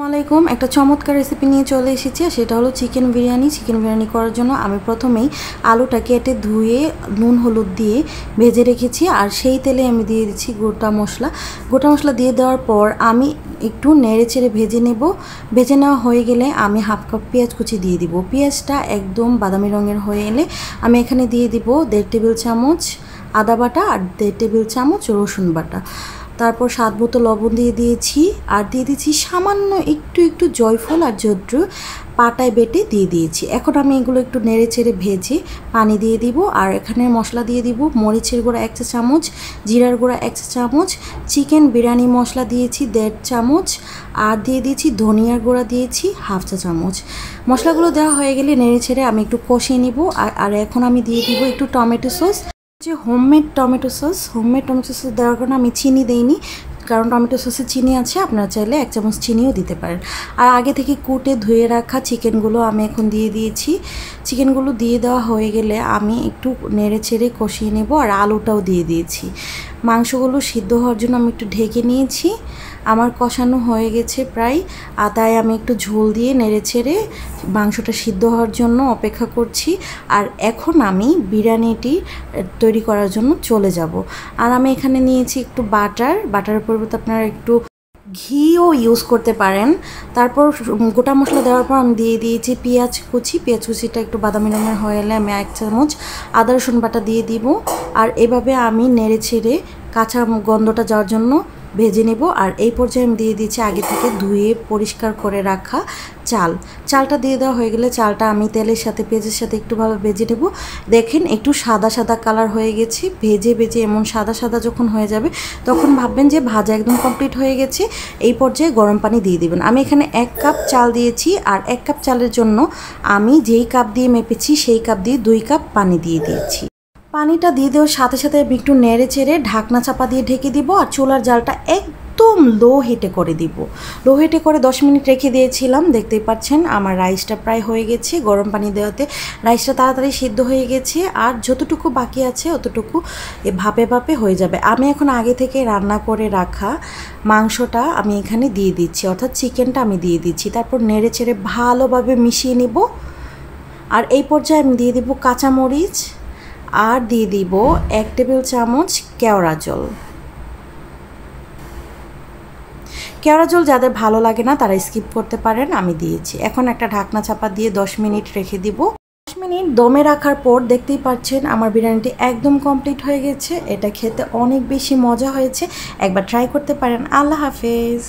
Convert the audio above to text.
আসসালামাইকুম একটা চমৎকার রেসিপি নিয়ে চলে এসেছি সেটা হলো চিকেন বিরিয়ানি করার জন্য আমি প্রথমেই আলুটা কেটে ধুয়ে নুন হলুদ দিয়ে ভেজে রেখেছি আর সেই তেলে আমি দিয়ে দিচ্ছি গোটা মশলা দিয়ে দেওয়ার পর আমি একটু নেড়ে চেড়ে ভেজে নেওয়া হয়ে গেলে আমি হাফ কাপ পেঁয়াজ কুচি দিয়ে দিব। পেঁয়াজটা একদম বাদামি রঙের হয়ে এলে আমি এখানে দিয়ে দিব 1.5 টেবিল চামচ আদা বাটা আর 1.5 টেবিল চামচ রসুন বাটা। তারপর স্বাদ মতো লবণ দিয়ে দিয়েছি আর দিয়ে দিয়েছি সামান্য একটু জয়ফল আর জদ্রু পাটায় বেটে দিয়ে দিয়েছি। এখন আমি এগুলো একটু নেড়ে চেড়ে ভেজে পানি দিয়ে দিব আর এখানে মশলা দিয়ে দিব মরিচের গুঁড়া 1 চা চামচ, জিরার গুঁড়া 1 চা চামচ, চিকেন বিরিয়ানি মশলা দিয়েছি 1.5 চামচ আর দিয়ে দিয়েছি ধনিয়ার গুঁড়া দিয়েছি হাফ চা চামচ। মশলাগুলো দেওয়া হয়ে গেলে নেড়ে ছেড়ে আমি একটু কষিয়ে নিব আর এখন আমি দিয়ে দিব একটু টমেটো সস, যে হোমমেড টমেটো সস দেওয়ার কারণে আমি চিনি দেইনি, কারণ টমেটো সসে চিনি আছে, আপনারা চাইলে 1 চামচ চিনিও দিতে পারেন। আর আগে থেকে কুটে ধুয়ে রাখা চিকেনগুলো আমি এখন দিয়ে দিয়েছি। চিকেনগুলো দিয়ে দেওয়া হয়ে গেলে আমি একটু নেড়ে চেড়ে কষিয়ে নেব আর আলুটাও দিয়ে দিয়েছি। মাংসগুলো সিদ্ধ হওয়ার জন্য আমি একটু ঢেকে নিয়েছি। আমার কষানো হয়ে গেছে প্রায়, তাই আমি একটু ঝোল দিয়ে নেড়ে ছেড়ে মাংসটা সিদ্ধ হওয়ার জন্য অপেক্ষা করছি। আর এখন আমি বিরিয়ানিটি তৈরি করার জন্য চলে যাব। আর আমি এখানে নিয়েছি একটু বাটারের পরিবর্তে আপনারা একটু ঘিও ইউজ করতে পারেন। তারপর গোটা মশলা দেওয়ার পর আমি দিয়ে দিয়েছি পেঁয়াজ কুচিটা একটু বাদামি রঙের হয়ে এলে আমি 1 চামচ আদা রসুন বাটা দিয়ে দিব। আর এভাবে আমি নেড়ে ছেড়ে কাঁচা গন্ধটা যাওয়ার জন্য ভেজে নেব। আর এই পর্যায়ে আমি দিয়ে দিচ্ছি আগে থেকে ধুয়ে পরিষ্কার করে রাখা চালটা দিয়ে দেওয়া হয়ে গেলে চালটা আমি তেলের সাথে পেঁয়াজের সাথে একটু ভালো ভেজে নেব। দেখেন একটু সাদা কালার হয়ে গেছে, ভেজে এমন সাদা যখন হয়ে যাবে তখন ভাববেন যে ভাজা একদম কমপ্লিট হয়ে গেছে। এই পর্যায়ে গরম পানি দিয়ে দেবেন। আমি এখানে 1 কাপ চাল দিয়েছি আর 1 কাপ চালের জন্য আমি যেই কাপ দিয়ে মেপেছি সেই কাপ দিয়ে 2 কাপ পানি দিয়ে দিয়েছি। পানিটা দিয়ে দেওয়ার সাথে আমি একটু নেড়ে চেড়ে ঢাকনা চাপা দিয়ে ঢেকে দিব আর চুলার জালটা একদম লো হিটে করে দিব। লো হিটে করে 10 মিনিট রেখে দিয়েছিলাম। দেখতেই পাচ্ছেন আমার রাইসটা প্রায় হয়ে গেছে। গরম পানি দেওয়াতে রাইসটা তাড়াতাড়ি সিদ্ধ হয়ে গেছে আর যতটুকু বাকি আছে অতটুকু ভাপে হয়ে যাবে। আমি এখন আগে থেকে রান্না করে রাখা মাংসটা আমি এখানে দিয়ে দিচ্ছি, অর্থাৎ চিকেনটা আমি দিয়ে দিচ্ছি। তারপর নেড়ে চেড়ে ভালোভাবে মিশিয়ে নিব। আর এই পর্যায়ে আমি দিয়ে দিব কাঁচামরিচ আর দিয়ে দিব 1 টেবিল চামচ কেওড়া জল যাদের ভালো লাগে না তারা স্কিপ করতে পারেন, আমি দিয়েছি। এখন একটা ঢাকনা চাপা দিয়ে 10 মিনিট রেখে দিব। 10 মিনিট দমে রাখার পর দেখতেই পাচ্ছেন আমার বিরিয়ানিটি একদম কমপ্লিট হয়ে গেছে। এটা খেতে অনেক বেশি মজা হয়েছে, একবার ট্রাই করতে পারেন। আল্লাহ হাফেজ।